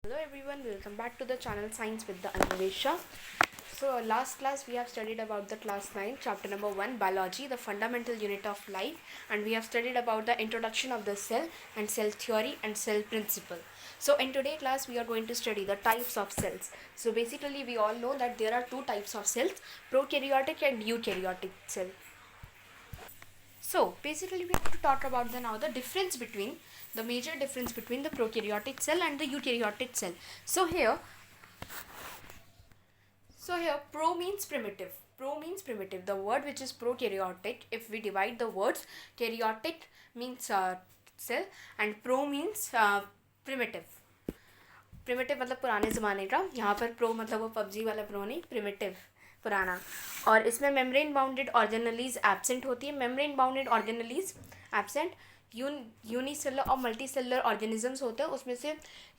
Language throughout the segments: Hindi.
Hello everyone, welcome back to the channel Science with the Anvesha. So last class we have studied about the class 9 chapter number 1 biology, the fundamental unit of life, and we have studied about the introduction of the cell and cell theory and cell principle. So in today's class we are going to study the types of cells. So basically we all know that there are two types of cells, prokaryotic and eukaryotic cell. So basically we have to talk about the difference between the major difference between the prokaryotic cell and the eukaryotic cell. So here pro means primitive. Pro means primitive. The word which is prokaryotic, if we divide the words, karyotic means cell and pro means primitive. Primitive मतलब पुराने ज़माने का, यहाँ पर प्रो मतलब वो पबजी वाला प्रो नहीं, प्रिमिटिव पुराना. और इसमें मेम्ब्रेन बाउंडेड ऑर्गेनलीज एब्सेंट होती है. Membrane bounded organelles absent. Unicellular और मल्टीसेलर ऑर्गेनिजम्स होते हैं, उसमें से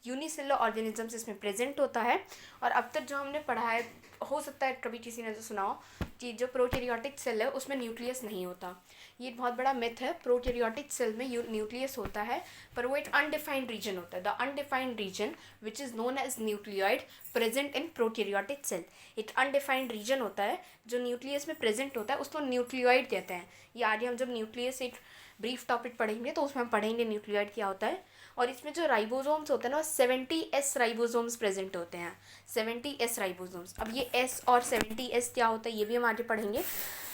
यूनिसेलर ऑर्गेनिजम्स इसमें प्रेजेंट होता है. और अब तक जो हमने पढ़ा है, हो सकता है कभी किसी ने तो सुना हो कि जो प्रोकैरियोटिक सेल है उसमें न्यूक्लियस नहीं होता. ये बहुत बड़ा मिथ है. प्रोकैरियोटिक सेल में न्यूक्लियस होता है, पर वो एक अनडिफाइंड रीजन होता है. The undefined region which is known as nucleoid present in prokaryotic cell. एक अनडिफाइंड रीजन होता है जो न्यूक्लियस में प्रेजेंट होता है, उसको न्यूक्लियोइड कहते हैं. ये आगे हम जब न्यूक्लियस एक ब्रीफ टॉपिक पढ़ेंगे तो उसमें हम पढ़ेंगे न्यूक्लियोइड क्या होता है. और इसमें जो राइबोसोम्स होते हैं ना, 70S राइबोसोम्स प्रेजेंट होते हैं. 70S ribosomes. अब ये S और 70S क्या होता है ये भी हम आगे पढ़ेंगे.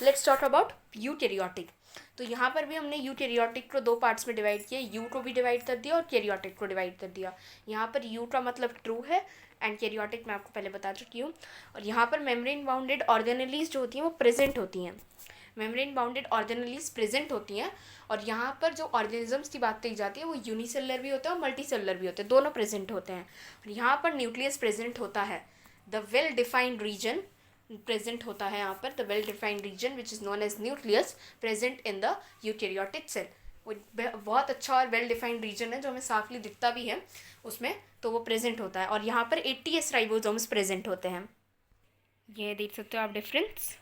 Let's talk about eukaryotic. तो यहाँ पर भी हमने यूकैरियोटिक को दो पार्ट्स में डिवाइड किया. यू को भी डिवाइड कर दिया और कैरियोटिक को डिवाइड कर दिया. यहाँ पर यू का मतलब ट्रू है एंड कैरियोटिक मैं आपको पहले बता चुकी हूँ. और यहाँ पर मेम्ब्रेन बाउंडेड ऑर्गेनेलीज जो होती हैं वो प्रेजेंट होती हैं. मेम्ब्रेन बाउंडेड ऑर्गेनेलीज प्रेजेंट होती हैं. और यहाँ पर जो ऑर्गेनिजम्स की बात की जाती है वो यूनिसेलर भी होते हैं और मल्टी सेलुलर भी होते हैं, दोनों प्रेजेंट होते हैं. और यहाँ पर न्यूक्लियस प्रेजेंट होता है. The well defined region present होता है यहाँ पर. The well defined region which is known as nucleus present in the eukaryotic cell. वो बहुत अच्छा और वेल डिफाइंड रीजन है जो हमें साफली दिखता भी है उसमें, तो वो प्रेजेंट होता है. और यहाँ पर 80S राइबोसोम्स प्रेजेंट होते हैं. ये देख सकते हो आप डिफरेंस.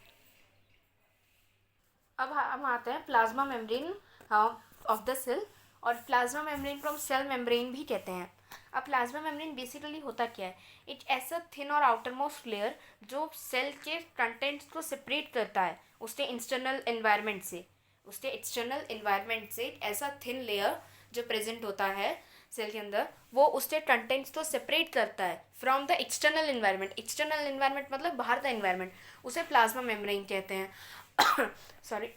अब हम आते हैं plasma membrane of the cell. और प्लाज्मा मेम्ब्रेन को हम सेल मेम्ब्रेन भी कहते हैं. अब प्लाज्मा मेम्ब्रेन बेसिकली होता क्या है? एक ऐसा थिन और आउटर मोस्ट लेयर जो सेल के कंटेंट्स को सेपरेट करता है उसके एक्सटर्नल एनवायरनमेंट से. उसके एक्सटर्नल एनवायरनमेंट से एक ऐसा थिन लेयर जो प्रेजेंट होता है सेल के अंदर, वो उसके कंटेंट्स को सेपरेट करता है from the external environment. External environment मतलब बाहर का एनवायरनमेंट, उसे प्लाज्मा मेम्ब्रेन कहते हैं. सॉरी.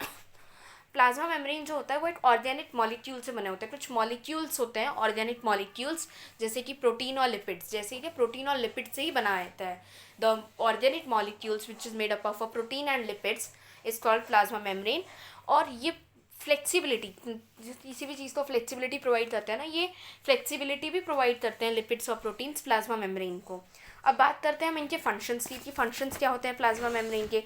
प्लाज्मा मेम्ब्रेन जो होता है वो एक ऑर्गेनिक मॉलिक्यूल से बने होते हैं. कुछ मॉलिक्यूल्स होते हैं ऑर्गेनिक मॉलिक्यूल्स, जैसे कि प्रोटीन और लिपिड्स. जैसे कि प्रोटीन और लिपिड से ही बना रहता है. The organic molecules which is made up of a protein and lipids is called plasma membrane. और ये फ्लेक्सिबिलिटी, किसी भी चीज़ को फ्लेक्सिबिलिटी प्रोवाइड करते हैं ना, ये फ्लेक्सिबिलिटी भी प्रोवाइड करते हैं लिपिड्स और प्रोटीन्स प्लाज्मा मेम्ब्रेन को. अब बात करते हैं हम इनके फंक्शंस की कि फंक्शंस क्या होते हैं प्लाज्मा मेम्ब्रेन के.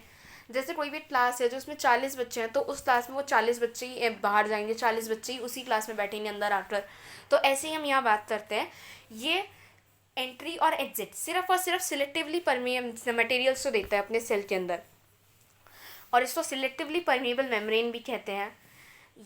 जैसे कोई भी क्लास है जो उसमें 40 बच्चे हैं, तो उस क्लास में वो 40 बच्चे ही बाहर जाएंगे, 40 बच्चे ही उसी क्लास में बैठेंगे अंदर आकर. तो ऐसे ही हम यहाँ बात करते हैं. ये एंट्री और एग्जिट सिर्फ और सिर्फ सिलेक्टिवली मटेरियल्स को देता है अपने सेल के अंदर, और इसको सिलेक्टिवली परमिएबल मेम्ब्रेन भी कहते हैं.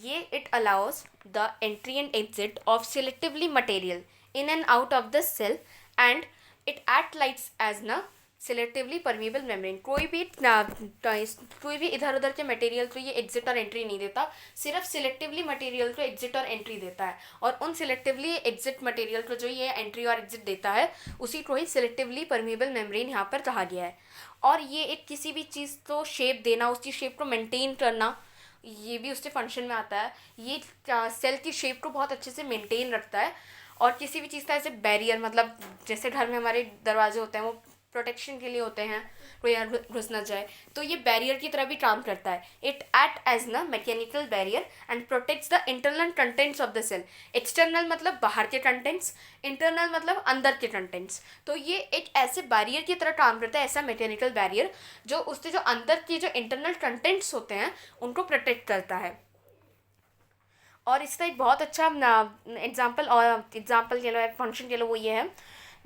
ये it allows the entry and exit of selectively material in and out of the cell and it act likes as an selectively permeable membrane. कोई भी इधर उधर के मटेरियल को ये एग्जिट और एंट्री नहीं देता, सिर्फ सिलेक्टिवली मटेरियल को एग्जिट और एंट्री देता है. और उन सिलेक्टिवली एग्जिट मटेरियल को जो ये एंट्री और एग्जिट देता है उसी को ही सिलेक्टिवली परमिएबल मेम्ब्रेन यहाँ पर कहा गया है. और ये एक किसी भी चीज़ को शेप देना, उसकी शेप को मेंटेन करना, ये भी उसके फंक्शन में आता है. ये सेल की शेप को बहुत अच्छे से मेंटेन रखता है. और किसी भी चीज़ का ऐसे बैरियर, मतलब जैसे घर में हमारे दरवाजे होते हैं वो प्रोटेक्शन के लिए होते हैं, कोई घुस ना जाए, तो ये बैरियर की तरह भी काम करता है. It act as an mechanical barrier and protects the internal contents of the cell. External मतलब बाहर के कंटेंट्स, इंटरनल मतलब अंदर के कंटेंट्स. तो ये एक ऐसे बैरियर की तरह काम करता है, ऐसा मैकेनिकल बैरियर जो उसके जो अंदर के जो इंटरनल कंटेंट्स होते हैं उनको प्रोटेक्ट करता है. और इसका एक बहुत अच्छा एग्जाम्पल कह लो, फंक्शन कह लो, वो ये है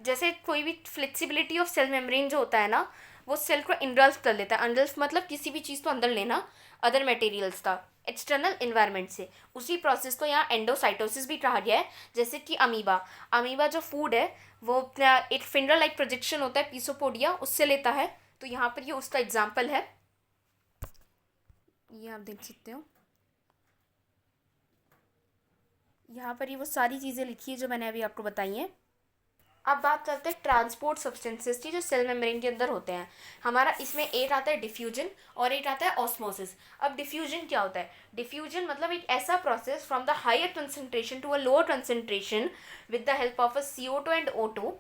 जैसे कोई भी फ्लेक्सिबिलिटी ऑफ सेल मेम्ब्रेन जो होता है ना, वो सेल को इनगल्फ कर लेता है. इनगल्फ मतलब किसी भी चीज़ को अंदर लेना अदर मटेरियल्स का. एक्सटर्नल इन्वायरमेंट से। उसी प्रोसेस को यहाँ एंडोसाइटोसिस भी कहा गया है। जैसे कि अमीबा जो फूड है वो एक फिंगर लाइक प्रोजेक्शन होता है पीसोपोडिया, उससे लेता है। तो यहाँ पर ये उसका एग्जाम्पल है, ये आप देख सकते हो। यहाँ पर ये वो सारी चीज़ें लिखी है जो मैंने अभी आपको बताई हैं। अब बात करते हैं ट्रांसपोर्ट सब्सटेंसेस की जो सेल मेम्ब्रेन के अंदर होते हैं। हमारा इसमें एक आता है डिफ्यूजन और एक आता है ऑस्मोसिस। अब डिफ्यूजन क्या होता है? डिफ्यूजन मतलब एक ऐसा process from the higher concentration to a lower concentration with the help of a CO2 and O2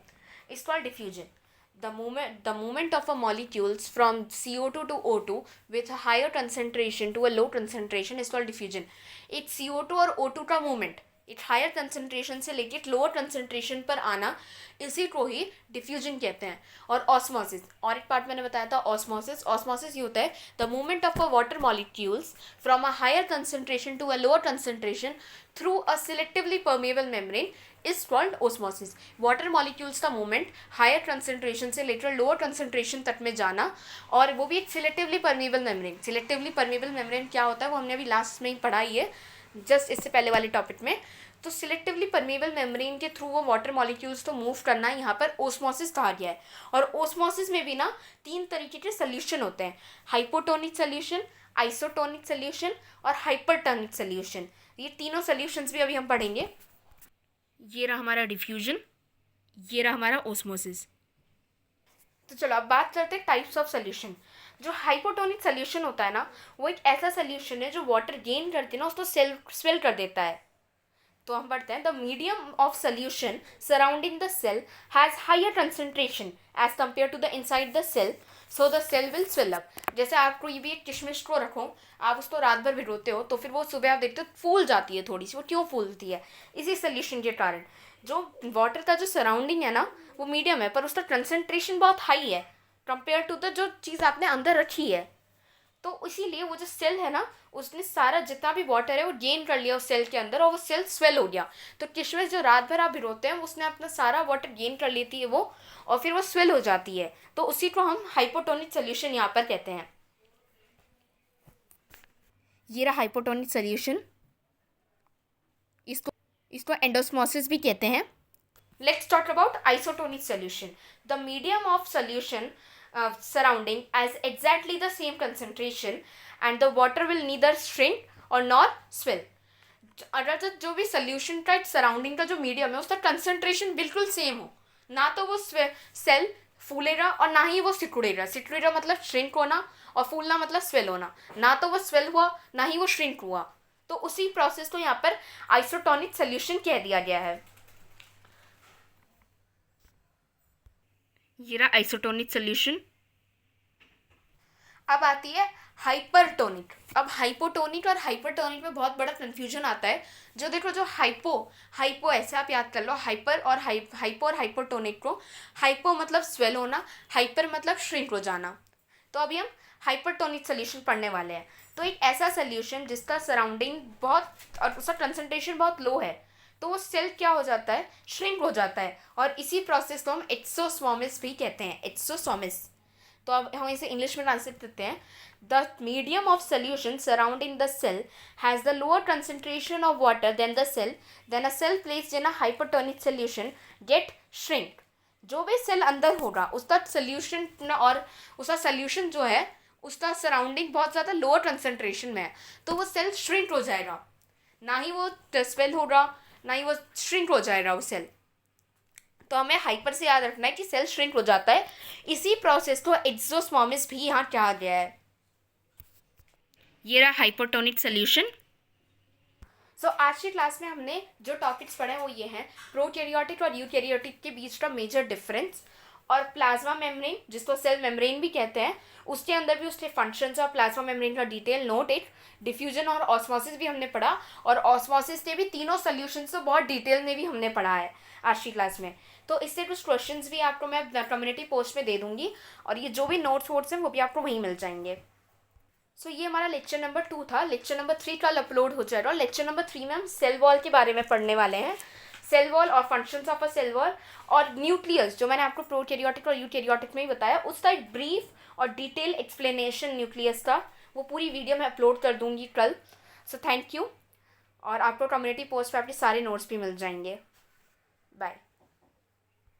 is called diffusion. The movement of a molecules from CO2 to O2 with a higher concentration to a low concentration is called diffusion. एक CO2 और O2 का मूवमेंट एक हायर कंसंट्रेशन से लेके एक लोअर कंसंट्रेशन पर आना, इसी को ही डिफ्यूजन कहते हैं। और ऑस्मोसिस, और एक पार्ट मैंने बताया था ऑस्मोसिस ये होता है the movement of a water molecules from a higher concentration to a lower concentration through a selectively permeable membrane is called osmosis. Water molecules का मूवमेंट हायर कंसंट्रेशन से लेकर लोअर कंसंट्रेशन तक में जाना, और वो भी एक selectively permeable membrane. Selectively permeable membrane क्या होता है वो हमने अभी लास्ट में ही पढ़ा ही है, जस्ट इससे पहले वाले टॉपिक में। तो सिलेक्टिवली परमेबल मेम्ब्रेन के थ्रू वो वाटर मॉलिक्यूल्स तो मूव करना यहाँ पर ओस्मोसिस कहा गया है। और ओस्मोसिस में भी ना 3 तरीके के सोल्यूशन होते हैं, हाइपोटोनिक सोल्यूशन, आइसोटोनिक सोल्यूशन और हाइपरटोनिक सोल्यूशन। ये तीनों सोल्यूशंस भी अभी हम पढ़ेंगे। ये रहा हमारा डिफ्यूजन, ये रहा हमारा ओस्मोसिस। तो चलो अब बात करते हैं टाइप्स ऑफ सोल्यूशन। जो हाइपोटोनिक सोल्यूशन होता है ना, वो एक ऐसा सोल्यूशन है जो वाटर गेन करते हैं ना उसको स्वेल कर देता है। तो हम पढ़ते हैं the medium of solution surrounding the cell has higher concentration as compare to the inside the cell, so the cell will swell up. जैसे आपको ये भी एक किशमिश को रखो, आप उसको रात भर भिगोते हो तो फिर वो सुबह आप देखते हो फूल जाती है थोड़ी सी। वो क्यों फूलती है? इसी सोल्यूशन के कारण। जो वाटर का जो सराउंडिंग है ना वो मीडियम है, पर उसका कंसंट्रेशन बहुत हाई है कंपेयर टू द जो चीज़ आपने अंदर रखी है। तो इसीलिए वो जो सेल है ना उसने सारा जितना भी वाटर है वो गेन कर लिया उस सेल के अंदर, और वो सेल स्वेल हो गया। तो किशमिश जो रात भर आप भिगोते हैं उसने अपना सारा वाटर गेन कर लेती है वो, और फिर वो स्वेल हो जाती है। तो उसी को हम हाइपोटोनिक सोल्यूशन यहाँ पर कहते हैं। ये रहा हाइपोटोनिक सोल्यूशन, इसको एंडोस्मोसिस भी कहते हैं। Let's talk about isotonic solution. The medium of solution surrounding as exactly the same concentration and the water will neither shrink or nor swell. अगर जो भी सोल्यूशन का सराउंडिंग का जो मीडियम है उसका कंसंट्रेशन बिल्कुल सेम हो, ना तो वो सेल फूलेगा और ना ही वो सिकुड़ेगा। सिकुड़ेगा मतलब श्रिंक होना, और फूलना मतलब स्वेल होना। ना तो वो स्वेल हुआ ना ही वो श्रिंक हुआ। तो उसी प्रोसेस को यहाँ पर आइसोटोनिक सोल्यूशन कह दिया गया है। ये रहा आइसोटोनिक सोल्यूशन। अब आती है हाइपरटोनिक। अब हाइपोटोनिक और हाइपरटोनिक में बहुत बड़ा कन्फ्यूजन आता है। जो देखो जो हाइपो ऐसे आप याद कर लो, हाइपर और हाइपो और हाइपोटोनिक को। हाइपो मतलब स्वेल होना, हाइपर मतलब श्रिंक हो जाना। तो अभी हम हाइपरटोनिक सोल्यूशन पढ़ने वाले हैं। तो एक ऐसा सोल्यूशन जिसका सराउंडिंग बहुत और उसका कंसंट्रेशन बहुत लो है, तो वो सेल क्या हो जाता है? श्रिंक हो जाता है। और इसी प्रोसेस को हम एक्सोसोमिस भी कहते हैं, एक्सोसोमिस। तो अब हम इसे इंग्लिश में ट्रांसलेट करते हैं। The medium of solution surrounding the cell has the lower concentration of water then the cell, then a cell placed in a hypertonic solution get shrink. जो भी सेल अंदर होगा उसका सोल्यूशन और उसका सोल्यूशन जो है उसका सराउंडिंग बहुत ज़्यादा लोअर कंसंट्रेशन में है, तो वो सेल श्रिंक हो जाएगा। ना ही वो स्वेल होगा ना ही वो श्रिंक हो जाएगा वो सेल। तो हमें हाइपर से याद रखना है कि सेल श्रिंक हो जाता है। इसी प्रोसेस को एक्सोस्मोसिस भी यहाँ कहा गया है। ये रहा हाइपोटोनिक सोल्यूशन। सो आज की क्लास में हमने जो टॉपिक्स पढ़े वो ये हैं प्रोकैरियोटिक और यूकैरियोटिक के बीच का मेजर डिफरेंस, और प्लाज्मा मेम्ब्रेन जिसको सेल मेम्ब्रेन भी कहते हैं उसके अंदर भी उसके फंक्शंस और प्लाज्मा मेम्ब्रेन का डिटेल नोट। एक डिफ्यूजन और ऑस्मोसिस भी हमने पढ़ा, और ऑस्मोसिस के भी तीनों सोल्यूशंस तो बहुत डिटेल में भी हमने पढ़ा है आज की क्लास में। तो इससे कुछ क्वेश्चंस भी आपको मैं कम्युनिटी पोस्ट में दे दूंगी, और ये जो भी नोट्स वोट्स हैं वो भी आपको वहीं मिल जाएंगे। सो ये हमारा लेक्चर नंबर 2 था। लेक्चर नंबर 3 कल अपलोड हो जाएगा। लेक्चर नंबर 3 में हम सेल वॉल के बारे में पढ़ने वाले हैं। सेल वॉल और functions of a cell wall, और न्यूक्लियस जो मैंने आपको प्रोकैरियोटिक और यूकैरियोटिक में ही बताया उसका एक ब्रीफ और डिटेल एक्सप्लेनेशन न्यूक्लियस का, वो पूरी वीडियो मैं अपलोड कर दूंगी कल। So thank you. और आपको कम्युनिटी पोस्ट पे आपके सारे नोट्स भी मिल जाएंगे।